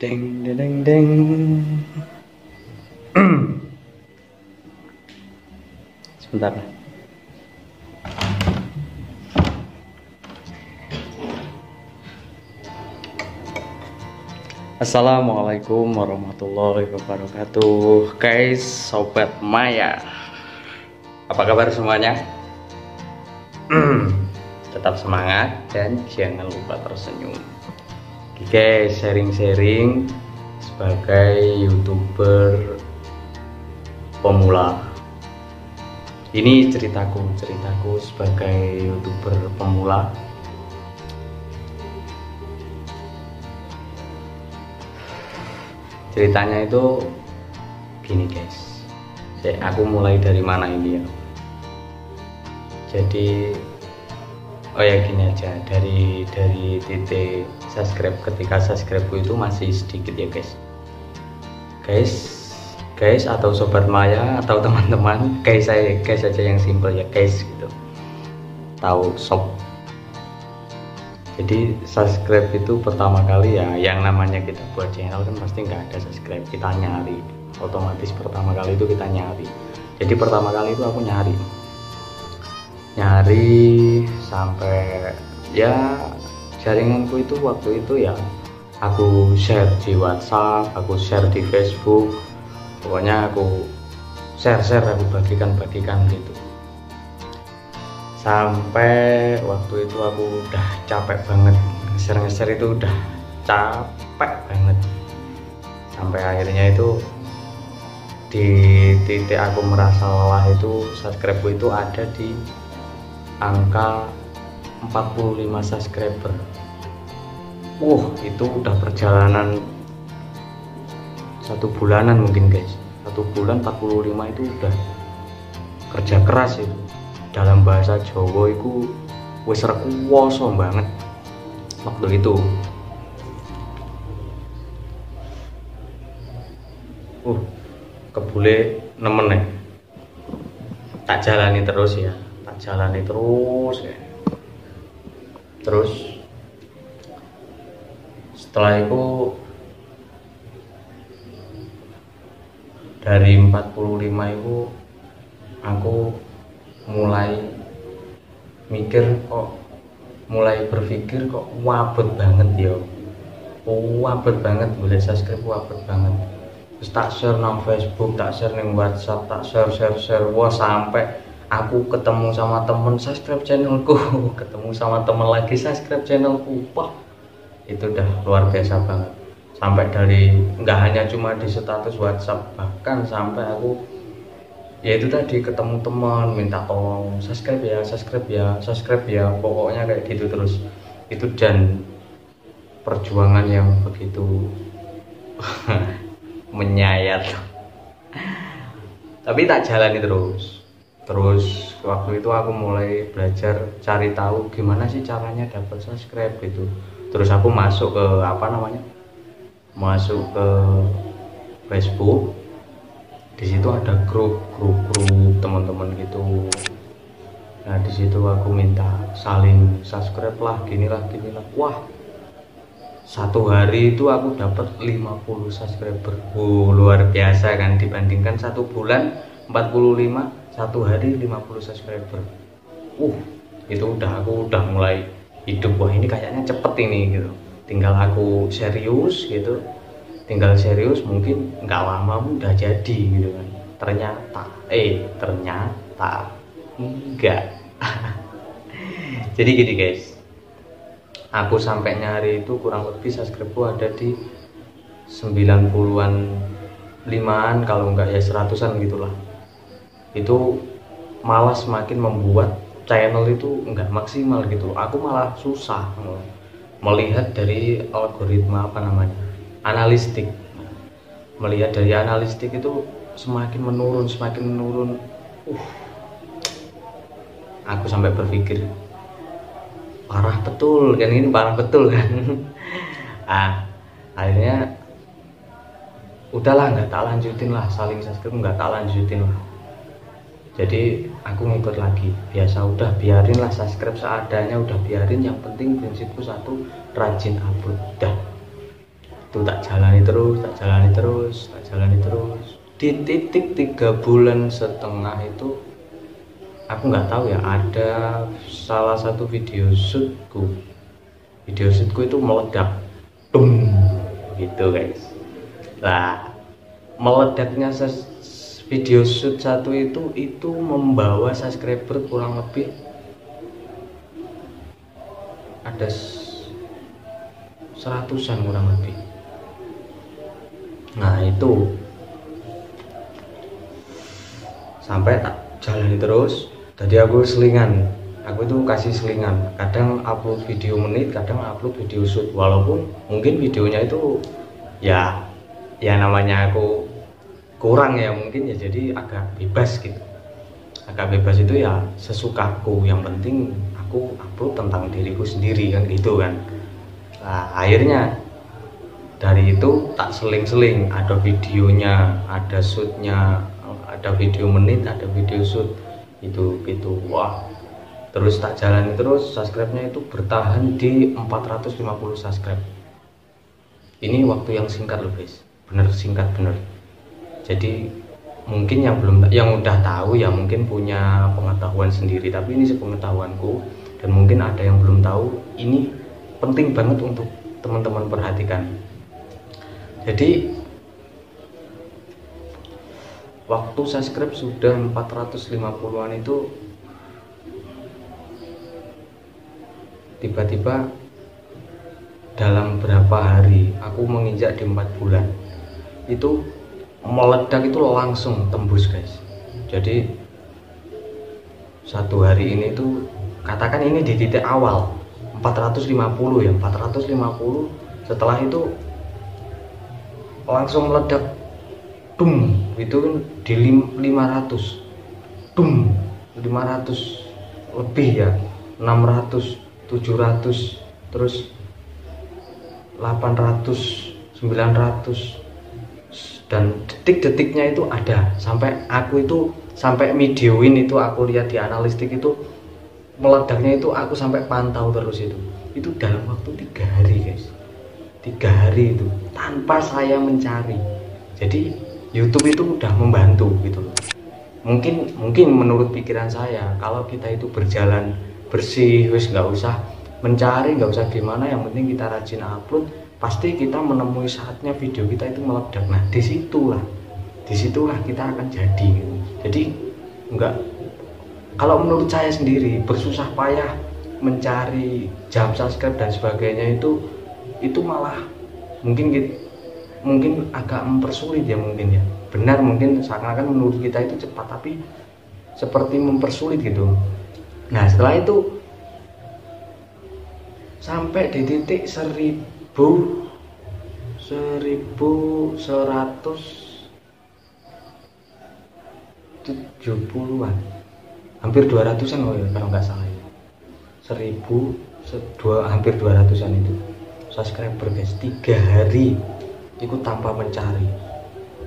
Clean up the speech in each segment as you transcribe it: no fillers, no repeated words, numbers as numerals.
Deng deng deng deng. Sebentar. Assalamualaikum warahmatullahi wabarakatuh, guys, sobat Maya. Apa kabar semuanya? Tetap semangat dan jangan lupa tersenyum. Oke guys, sharing-sharing sebagai YouTuber pemula. Ini ceritaku sebagai YouTuber pemula. Ceritanya itu gini guys, aku mulai dari mana ini ya. Jadi gini aja, dari titik subscribe, ketika subscribeku itu masih sedikit ya guys atau sobat Maya atau teman-teman, guys aja yang simple ya guys gitu, tahu sob. Jadi subscribe itu pertama kali ya, yang namanya kita buat channel kan pasti nggak ada subscribe, kita nyari, otomatis pertama kali itu kita nyari. Jadi pertama kali itu aku nyari sampai ya jaringanku itu waktu itu ya aku share di WhatsApp, aku share di Facebook, pokoknya aku share aku bagikan gitu. Sampai waktu itu aku udah capek banget, ngeser itu udah capek banget. Sampai akhirnya itu di titik aku merasa lelah itu, subscribe itu ada di angka 45 subscriber. Itu udah perjalanan 1 bulanan mungkin guys. 1 bulan 45 itu udah kerja keras itu. Dalam bahasa Jawa itu wis rekuwoso banget waktu itu. Kebule nemen nih, tak jalani terus ya, terus setelah itu dari 45 itu aku mulai berpikir kok wabet banget ya, boleh subscribe wabet banget. Terus tak share nang Facebook, tak share nang WhatsApp, tak share. Wah, sampai aku ketemu sama temen subscribe channelku, ketemu sama temen lagi subscribe channelku. Wah, itu udah luar biasa banget. Sampai dari nggak hanya cuma di status WhatsApp, bahkan sampai aku ya itu tadi ketemu teman minta tolong subscribe ya, pokoknya kayak gitu terus. Itu dan perjuangan yang begitu menyayat, tapi tak jalani terus waktu itu aku mulai belajar cari tahu gimana sih caranya dapat subscribe gitu. Terus aku masuk ke Facebook. Di situ ada grup teman-teman gitu. Nah, di situ aku minta saling subscribe lah, gini lah. Wah, 1 hari itu aku dapat 50 subscriber. Luar biasa kan, dibandingkan 1 bulan 45, 1 hari 50 subscriber. Itu aku udah mulai hidup, wah ini kayaknya cepet ini gitu. Tinggal aku serius gitu. Mungkin nggak lama udah jadi gitu kan. Ternyata enggak. Jadi gini guys, aku sampai nyari itu kurang lebih subscribe-ku ada di 90-an 5-an, kalau enggak ya 100-an gitulah. Itu malah semakin membuat channel itu enggak maksimal gitu. Aku malah susah melihat dari algoritma analistik. Melihat dari analistik itu semakin menurun. Aku sampai berpikir parah betul kan. Akhirnya udahlah, nggak tak lanjutin lah, saling subscribe nggak tak lanjutin lah. Jadi aku ngikut lagi, biarin lah subscribe seadanya, yang penting prinsipku satu, rajin upload. Itu tak jalani terus, tak jalani terus, tak jalani terus. Di titik 3,5 bulan itu aku nggak tahu ya, ada salah satu video shootku itu meledak, boom, gitu guys. Lah, meledaknya video shoot satu itu membawa subscriber kurang lebih ada 100-an kurang lebih. Nah itu sampai tak jalani terus. Tadi aku selingan, aku itu kasih selingan, kadang upload video menit, kadang upload video shoot, walaupun mungkin videonya itu ya namanya aku kurang ya mungkin ya, jadi agak bebas gitu, agak bebas itu ya sesukaku, yang penting aku upload tentang diriku sendiri kan gitu kan. Nah akhirnya dari itu tak seling-seling, ada videonya, ada shootnya, ada video menit, ada video shoot itu gitu. Wah, terus tak jalani terus, subscribe-nya itu bertahan di 450 subscribe. Ini waktu yang singkat loh guys, bener singkat bener. Jadi mungkin yang udah tahu ya mungkin punya pengetahuan sendiri, tapi ini sepengetahuanku, dan mungkin ada yang belum tahu. Ini penting banget untuk teman-teman perhatikan. Jadi waktu subscribe sudah 450-an itu tiba-tiba dalam berapa hari, aku menginjak di 4 bulan itu meledak, itu langsung tembus guys. Jadi satu hari ini tuh, katakan ini di titik awal 450 ya, 450, setelah itu langsung meledak, dum, itu kan di 500, dum, 500 lebih ya, 600, 700, terus 800, 900, dan detik-detiknya itu ada, sampai aku itu sampai videoin itu, aku lihat di analistik itu meledaknya itu, aku sampai pantau terus itu dalam waktu 3 hari guys, 3 hari itu tanpa saya mencari. Jadi YouTube itu udah membantu gitu loh. Mungkin menurut pikiran saya, kalau kita itu berjalan bersih, wis nggak usah mencari, nggak usah gimana, yang penting kita rajin upload, pasti kita menemui saatnya video kita itu meledak. Nah disitulah kita akan jadi gitu. Jadi nggak, kalau menurut saya sendiri, bersusah payah mencari jam subscribe dan sebagainya itu malah mungkin agak mempersulit ya, mungkin ya, benar, mungkin seakan-akan menurut kita itu cepat, tapi seperti mempersulit gitu. Nah setelah itu sampai di titik 1170-an, hampir 200-an loh ya, kalau nggak salah ya. Hampir 200-an itu subscriber guys, 3 hari itu tanpa mencari,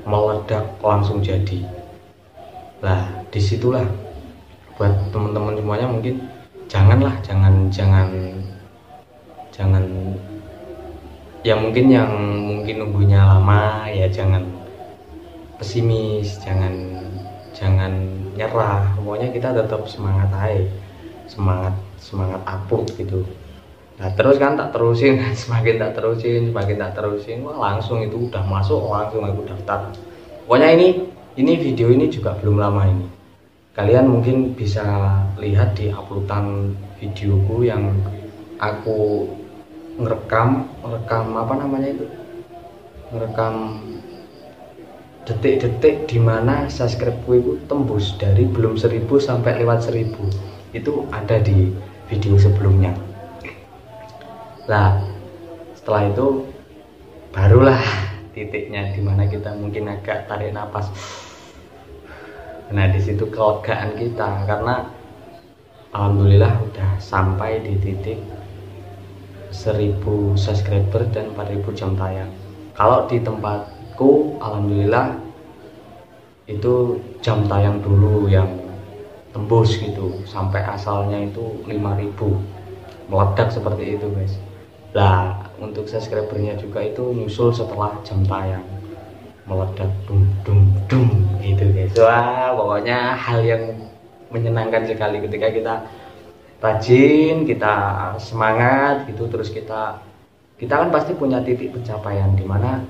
meledak langsung jadi. Lah disitulah buat teman-teman semuanya, mungkin jangan ya, mungkin yang nunggunya lama ya, jangan pesimis, jangan nyerah. Pokoknya kita tetap semangat aja, semangat upload gitu. Nah terus kan tak terusin, semakin tak terusin, wah langsung itu udah masuk, langsung aku daftar. Pokoknya ini video ini juga belum lama ini. Kalian mungkin bisa lihat di uploadan videoku yang aku ngerekam apa namanya itu, ngerekam detik-detik dimana subscribe-ku itu tembus dari belum 1000 sampai lewat 1000. Itu ada di video sebelumnya. Lah setelah itu barulah titiknya dimana kita mungkin agak tarik nafas. Nah disitu kelegaan kita, karena alhamdulillah udah sampai di titik 1000 subscriber dan 4000 jam tayang. Kalau di tempatku alhamdulillah itu jam tayang dulu yang tembus gitu, sampai asalnya itu 5000, meledak seperti itu guys. Lah untuk subscribernya juga itu nyusul setelah jam tayang, meledak dum dum dum gitu guys. Wah pokoknya hal yang menyenangkan sekali ketika kita rajin, kita semangat gitu, terus kita kan pasti punya titik pencapaian di mana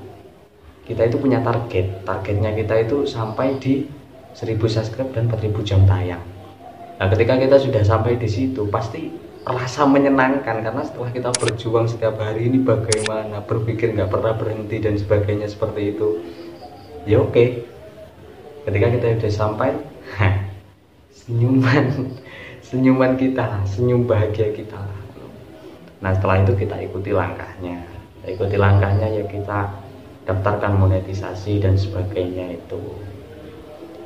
kita itu punya targetnya kita itu sampai di 1000 subscribe dan 4000 jam tayang. Nah ketika kita sudah sampai di situ pasti rasa menyenangkan, karena setelah kita berjuang setiap hari ini bagaimana, berpikir nggak pernah berhenti dan sebagainya seperti itu, ya oke. Ketika kita sudah sampai senyuman kita, senyum bahagia kita. Nah setelah itu kita ikuti langkahnya ya kita daftarkan monetisasi dan sebagainya.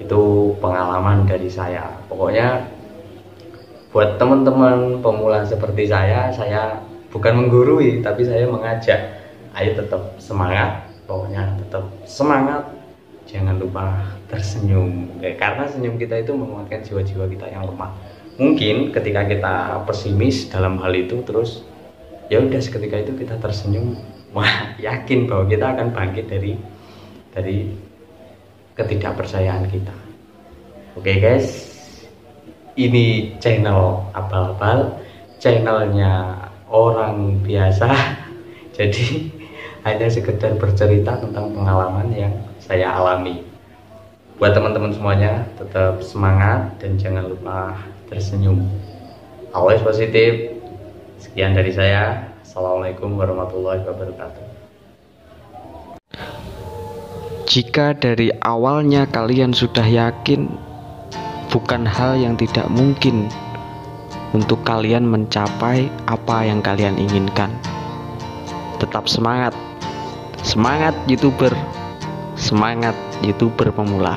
Itu pengalaman dari saya. Pokoknya buat teman-teman pemula seperti saya bukan menggurui, tapi saya mengajak, ayo tetap semangat, pokoknya tetap semangat, jangan lupa tersenyum, karena senyum kita itu menguatkan jiwa-jiwa kita yang lemah. Mungkin ketika kita pesimis dalam hal itu, terus ya udah seketika itu kita tersenyum, wah yakin bahwa kita akan bangkit dari ketidakpercayaan kita. Oke guys, ini channel abal-abal, channelnya orang biasa. Jadi hanya sekedar bercerita tentang pengalaman yang saya alami. Buat teman-teman semuanya, tetap semangat dan jangan lupa tersenyum. Always positif. Sekian dari saya. Assalamualaikum warahmatullahi wabarakatuh. Jika dari awalnya kalian sudah yakin, bukan hal yang tidak mungkin untuk kalian mencapai apa yang kalian inginkan. Tetap semangat, semangat YouTuber, semangat YouTuber pemula.